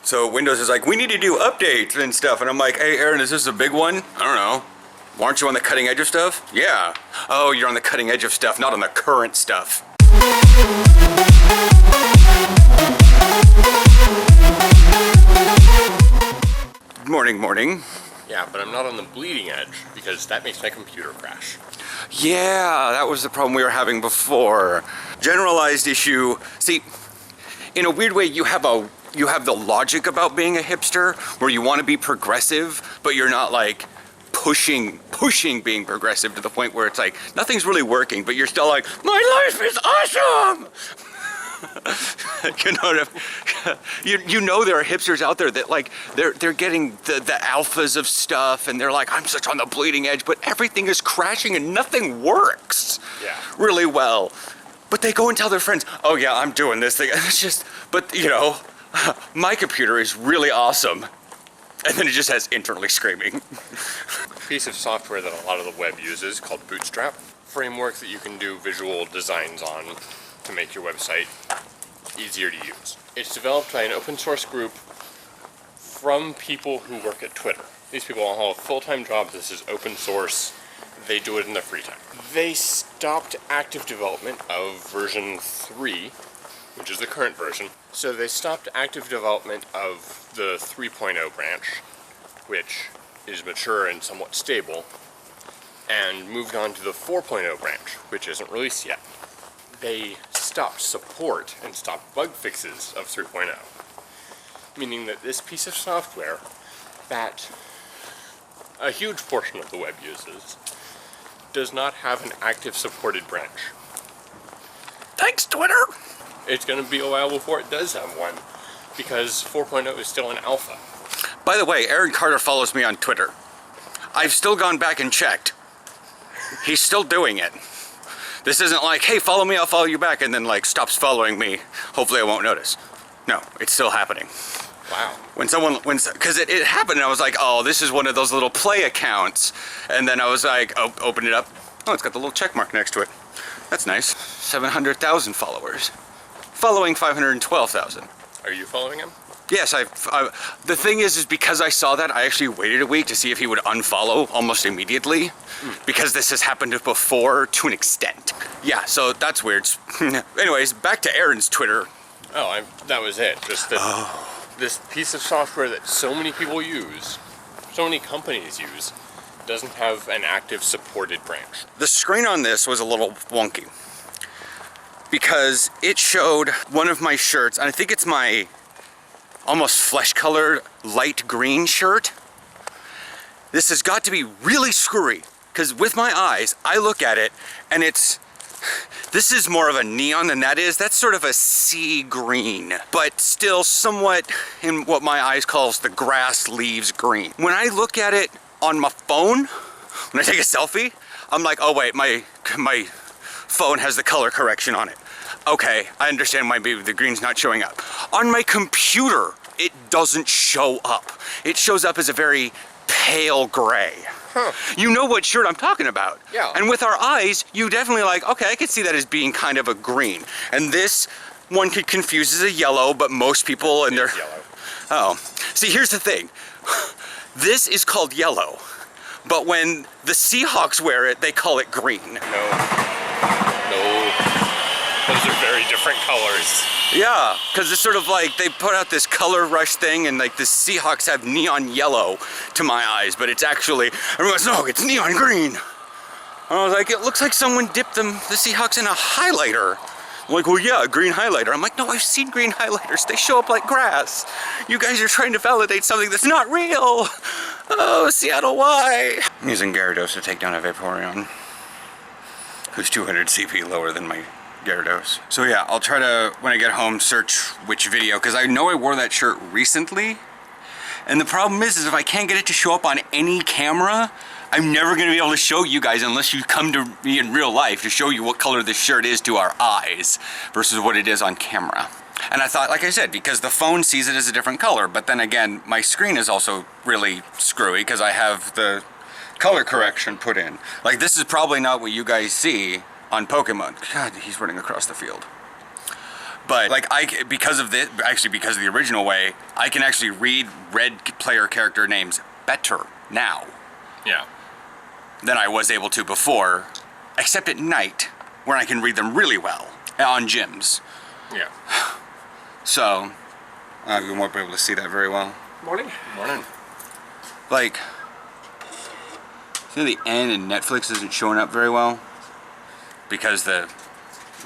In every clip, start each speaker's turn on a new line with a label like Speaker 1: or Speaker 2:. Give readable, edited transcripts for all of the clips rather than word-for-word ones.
Speaker 1: So Windows is like, we need to do updates and stuff. And I'm like, hey, Aaron, is this a big one? I don't know. Well, aren't you on the cutting edge of stuff? Yeah. Oh, you're on the cutting edge of stuff, not on the current stuff. Morning, morning.
Speaker 2: Yeah, but I'm not on the bleeding edge because that makes my computer crash.
Speaker 1: Yeah, that was the problem we were having before. Generalized issue. See, in a weird way, you have the logic about being a hipster where you want to be progressive, but you're not like pushing being progressive to the point where it's like nothing's really working, but you're still like, my life is awesome. You know what I mean? You know there are hipsters out there that like they're getting the alphas of stuff and they're like, I'm such on the bleeding edge, but everything is crashing and nothing works really well. But they go and tell their friends, oh yeah, I'm doing this thing. It's just, but you know, my computer is really awesome. And then it just has internally screaming.
Speaker 2: A piece of software that a lot of the web uses called Bootstrap. Framework that you can do visual designs on to make your website easier to use. It's developed by an open source group from people who work at Twitter. These people all have full-time jobs. This is open source. They do it in their free time. They stopped active development of version 3, which is the current version. So they stopped active development of the 3.0 branch, which is mature and somewhat stable, and moved on to the 4.0 branch, which isn't released yet. They stopped support and stopped bug fixes of 3.0, meaning that this piece of software that a huge portion of the web uses does not have an active supported branch.
Speaker 1: Thanks, Twitter!
Speaker 2: It's going to be a while before it does have one, because 4.0 is still an alpha.
Speaker 1: By the way, Aaron Carter follows me on Twitter. I've still gone back and checked. He's still doing it. This isn't like, hey, follow me, I'll follow you back, and then like stops following me. Hopefully I won't notice. No, it's still happening.
Speaker 2: Wow.
Speaker 1: Because it happened and I was like, oh, this is one of those little play accounts. And then I was like, oh, open it up. Oh, it's got the little check mark next to it. That's nice. 700,000 followers. Following 512,000.
Speaker 2: Are you following him?
Speaker 1: Yes, the thing is because I saw that, I actually waited a week to see if he would unfollow almost immediately, because this has happened before to an extent. Yeah, so that's weird. Anyways, back to Aaron's Twitter.
Speaker 2: Oh, that was it. Just that this piece of software that so many people use, so many companies use, doesn't have an active supported branch.
Speaker 1: The screen on this was a little wonky, because it showed one of my shirts, and I think it's my almost flesh-colored light green shirt. This has got to be really screwy, because with my eyes, I look at it, and this is more of a neon than that is. That's sort of a sea green, but still somewhat in what my eyes calls the grass leaves green. When I look at it on my phone, when I take a selfie, I'm like, oh wait, my phone has the color correction on it. Okay, I understand why maybe the green's not showing up. On my computer, it doesn't show up. It shows up as a very pale gray. Huh. You know what shirt I'm talking about.
Speaker 2: Yeah.
Speaker 1: And with our eyes, you definitely like, okay, I could see that as being kind of a green. And this one could confuse as a yellow, but most people and they're
Speaker 2: yellow.
Speaker 1: Oh. See, here's the thing. This is called yellow, but when the Seahawks wear it, they call it green.
Speaker 2: No. Those are very different colors.
Speaker 1: Yeah, because it's sort of like they put out this color rush thing and like the Seahawks have neon yellow to my eyes, but it's actually, everyone goes, no, it's neon green. And I was like, it looks like someone dipped the Seahawks in a highlighter. I'm like, well, yeah, a green highlighter. I'm like, no, I've seen green highlighters. They show up like grass. You guys are trying to validate something that's not real. Oh, Seattle, why? I'm using Gyarados to take down a Vaporeon, who's 200 CP lower than my Gyarados. So yeah, I'll try to, when I get home, search which video, because I know I wore that shirt recently, and the problem is if I can't get it to show up on any camera, I'm never going to be able to show you guys unless you come to me in real life to show you what color this shirt is to our eyes versus what it is on camera. And I thought, like I said, because the phone sees it as a different color, but then again, my screen is also really screwy because I have the color correction put in. Like, this is probably not what you guys see on Pokemon. God, he's running across the field. But like because of this, actually because of the original way, I can actually read red player character names better now
Speaker 2: Yeah.
Speaker 1: than I was able to before, except at night, where I can read them really well on gyms.
Speaker 2: Yeah.
Speaker 1: So, you won't be able to see that very well.
Speaker 2: Morning. Morning.
Speaker 1: Like, see the N in Netflix isn't showing up very well because the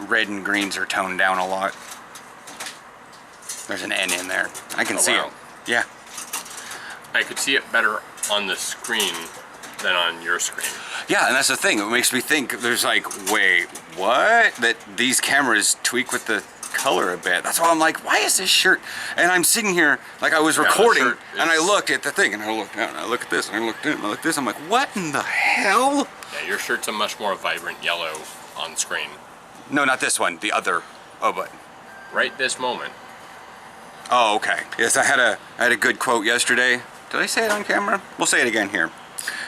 Speaker 1: red and greens are toned down a lot. There's an N in there. I can see
Speaker 2: wow.
Speaker 1: it. Yeah.
Speaker 2: I could see it better on the screen than on your screen.
Speaker 1: Yeah, and that's the thing. It makes me think there's like, wait, what? That these cameras tweak with the color a bit. That's why I'm like, why is this shirt? And I'm sitting here, like I was recording, and I looked at the thing, and I looked down, and I looked at this, and I looked at it, and I looked at this. I'm like, what in the hell?
Speaker 2: Yeah, your shirt's a much more vibrant yellow on screen.
Speaker 1: No, not this one. The other. Oh, but.
Speaker 2: Right this moment.
Speaker 1: Oh, okay. Yes, I had a good quote yesterday. Did I say it on camera? We'll say it again here.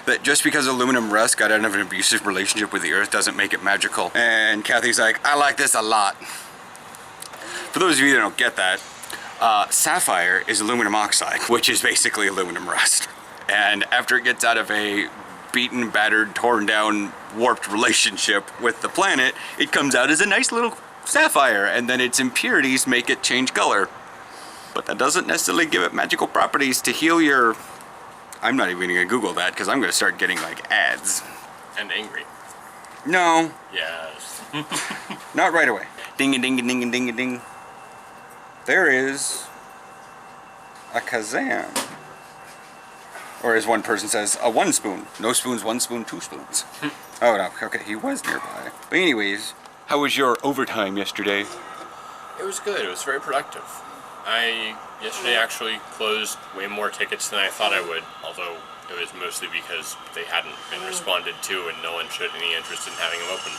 Speaker 1: That just because aluminum rust got out of an abusive relationship with the earth doesn't make it magical. And Kathy's like, I like this a lot. For those of you that don't get that, sapphire is aluminum oxide, which is basically aluminum rust. And after it gets out of a beaten, battered, torn down, warped relationship with the planet, it comes out as a nice little sapphire, and then its impurities make it change color. But that doesn't necessarily give it magical properties to heal your... I'm not even gonna Google that because I'm gonna start getting like ads.
Speaker 2: And angry.
Speaker 1: No,
Speaker 2: Yes.
Speaker 1: not right away. Ding a ding a ding a ding a ding. There is a Kazam. Or as one person says, a one spoon. No spoons, one spoon, two spoons. Oh no, okay, he was nearby. But anyways, how was your overtime yesterday?
Speaker 2: It was good. It was very productive. I yesterday actually closed way more tickets than I thought I would, although it was mostly because they hadn't been responded to and no one showed any interest in having them open.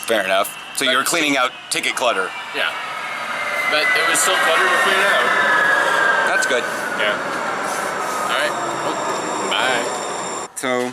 Speaker 1: Fair enough. So you're cleaning out ticket clutter.
Speaker 2: Yeah. But it was still clutter to clean out.
Speaker 1: That's good.
Speaker 2: Yeah. Alright. Well, bye.
Speaker 1: So